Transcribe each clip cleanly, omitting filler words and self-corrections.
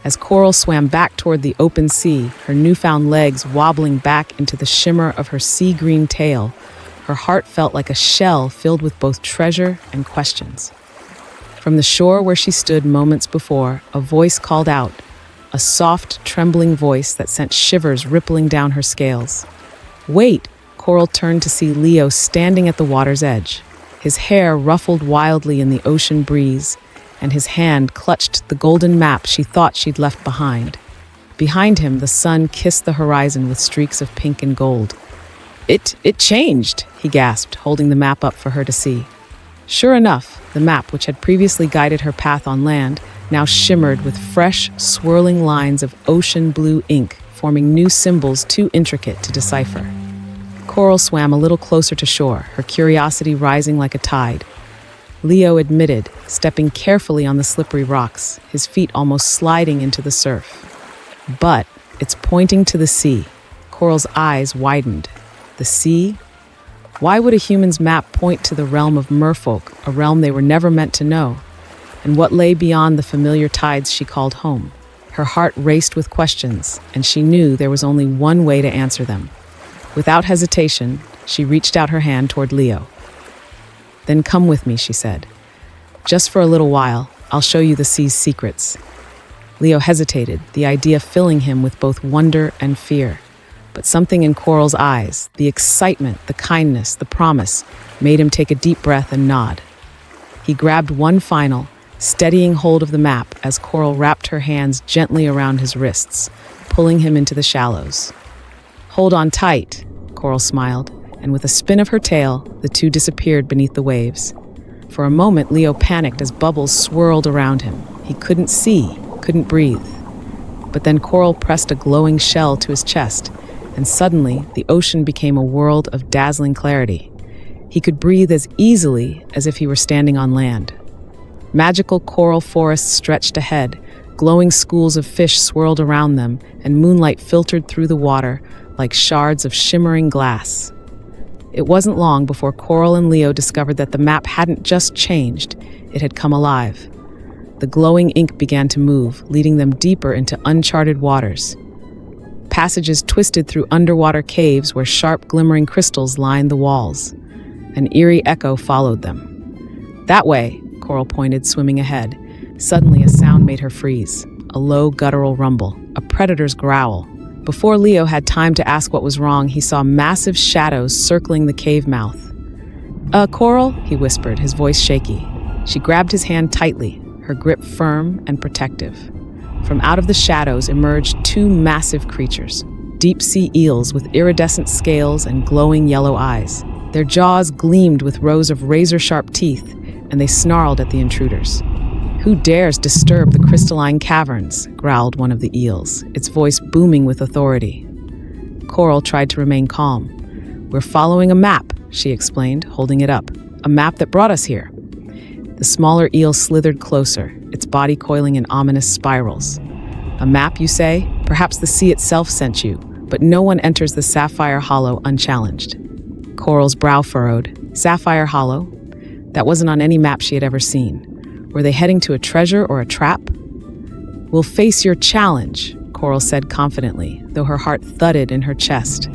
As Coral swam back toward the open sea, her newfound legs wobbling back into the shimmer of her sea-green tail, her heart felt like a shell filled with both treasure and questions. From the shore where she stood moments before, a voice called out, a soft, trembling voice that sent shivers rippling down her scales. "Wait!" Coral turned to see Leo standing at the water's edge. His hair ruffled wildly in the ocean breeze, and his hand clutched the golden map she thought she'd left behind. Behind him, the sun kissed the horizon with streaks of pink and gold. It changed," he gasped, holding the map up for her to see. Sure enough, the map, which had previously guided her path on land, now shimmered with fresh, swirling lines of ocean blue ink, forming new symbols too intricate to decipher. Coral swam a little closer to shore, her curiosity rising like a tide. Leo admitted, stepping carefully on the slippery rocks, his feet almost sliding into the surf. "But it's pointing to the sea." Coral's eyes widened. The sea? Why would a human's map point to the realm of merfolk, a realm they were never meant to know? And what lay beyond the familiar tides she called home? Her heart raced with questions, and she knew there was only one way to answer them. Without hesitation, she reached out her hand toward Leo. "Then come with me," she said. "Just for a little while, I'll show you the sea's secrets." Leo hesitated, the idea filling him with both wonder and fear. But something in Coral's eyes, the excitement, the kindness, the promise, made him take a deep breath and nod. He grabbed one final, steadying hold of the map as Coral wrapped her hands gently around his wrists, pulling him into the shallows. "Hold on tight," Coral smiled, and with a spin of her tail, the two disappeared beneath the waves. For a moment, Leo panicked as bubbles swirled around him. He couldn't see, couldn't breathe. But then Coral pressed a glowing shell to his chest, and suddenly the ocean became a world of dazzling clarity. He could breathe as easily as if he were standing on land. Magical coral forests stretched ahead, glowing schools of fish swirled around them, and moonlight filtered through the water like shards of shimmering glass. It wasn't long before Coral and Leo discovered that the map hadn't just changed, it had come alive. The glowing ink began to move, leading them deeper into uncharted waters. Passages twisted through underwater caves where sharp, glimmering crystals lined the walls. An eerie echo followed them. "That way," Coral pointed, swimming ahead. Suddenly, a sound made her freeze. A low, guttural rumble, a predator's growl. Before Leo had time to ask what was wrong, he saw massive shadows circling the cave mouth. Coral," he whispered, his voice shaky. She grabbed his hand tightly, her grip firm and protective. From out of the shadows emerged two massive creatures, deep-sea eels with iridescent scales and glowing yellow eyes. Their jaws gleamed with rows of razor-sharp teeth, and they snarled at the intruders. "Who dares disturb the crystalline caverns?" growled one of the eels, its voice booming with authority. Coral tried to remain calm. "We're following a map," she explained, holding it up. "A map that brought us here." The smaller eel slithered closer, its body coiling in ominous spirals. "A map, you say? Perhaps the sea itself sent you, but no one enters the Sapphire Hollow unchallenged." Coral's brow furrowed. Sapphire Hollow? That wasn't on any map she had ever seen. Were they heading to a treasure or a trap? "We'll face your challenge," Coral said confidently, though her heart thudded in her chest.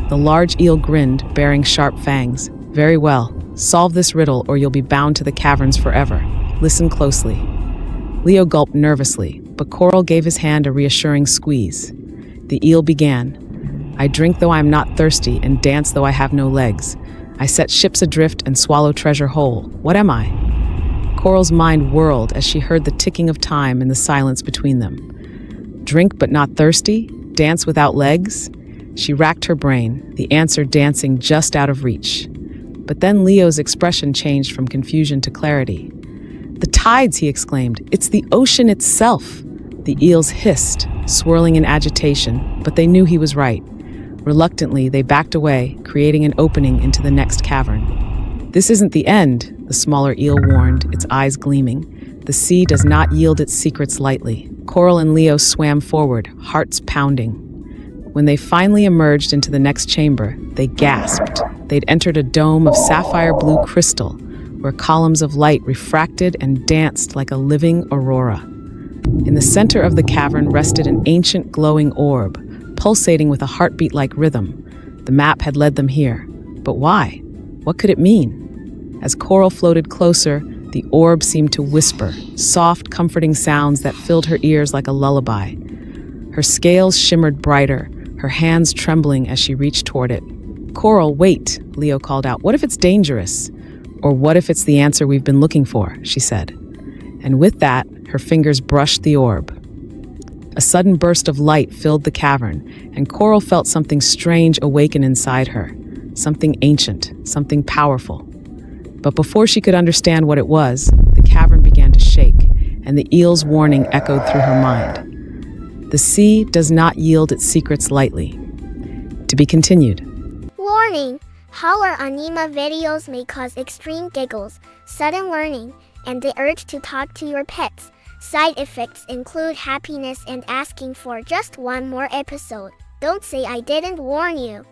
The large eel grinned, baring sharp fangs. "Very well. Solve this riddle or you'll be bound to the caverns forever. Listen closely." Leo gulped nervously, but Coral gave his hand a reassuring squeeze. The eel began. "I drink though I am not thirsty, and dance though I have no legs. I set ships adrift and swallow treasure whole. What am I?" Coral's mind whirled as she heard the ticking of time in the silence between them. Drink but not thirsty? Dance without legs? She racked her brain, the answer dancing just out of reach. But then Leo's expression changed from confusion to clarity. "The tides," he exclaimed. "It's the ocean itself." The eels hissed, swirling in agitation, but they knew he was right. Reluctantly, they backed away, creating an opening into the next cavern. "This isn't the end," the smaller eel warned, its eyes gleaming. "The sea does not yield its secrets lightly." Coral and Leo swam forward, hearts pounding. When they finally emerged into the next chamber, they gasped. They'd entered a dome of sapphire blue crystal, where columns of light refracted and danced like a living aurora. In the center of the cavern rested an ancient glowing orb, pulsating with a heartbeat-like rhythm. The map had led them here. But why? What could it mean? As Coral floated closer, the orb seemed to whisper, soft, comforting sounds that filled her ears like a lullaby. Her scales shimmered brighter, her hands trembling as she reached toward it. "Coral, wait," Leo called out. "What if it's dangerous? Or what if it's the answer we've been looking for?" she said. And with that, her fingers brushed the orb. A sudden burst of light filled the cavern, and Coral felt something strange awaken inside her. Something ancient, something powerful. But before she could understand what it was, the cavern began to shake, and the eel's warning echoed through her mind. The sea does not yield its secrets lightly. To be continued. Warning! Horror anime videos may cause extreme giggles, sudden learning, and the urge to talk to your pets. Side effects include happiness and asking for just one more episode. Don't say I didn't warn you.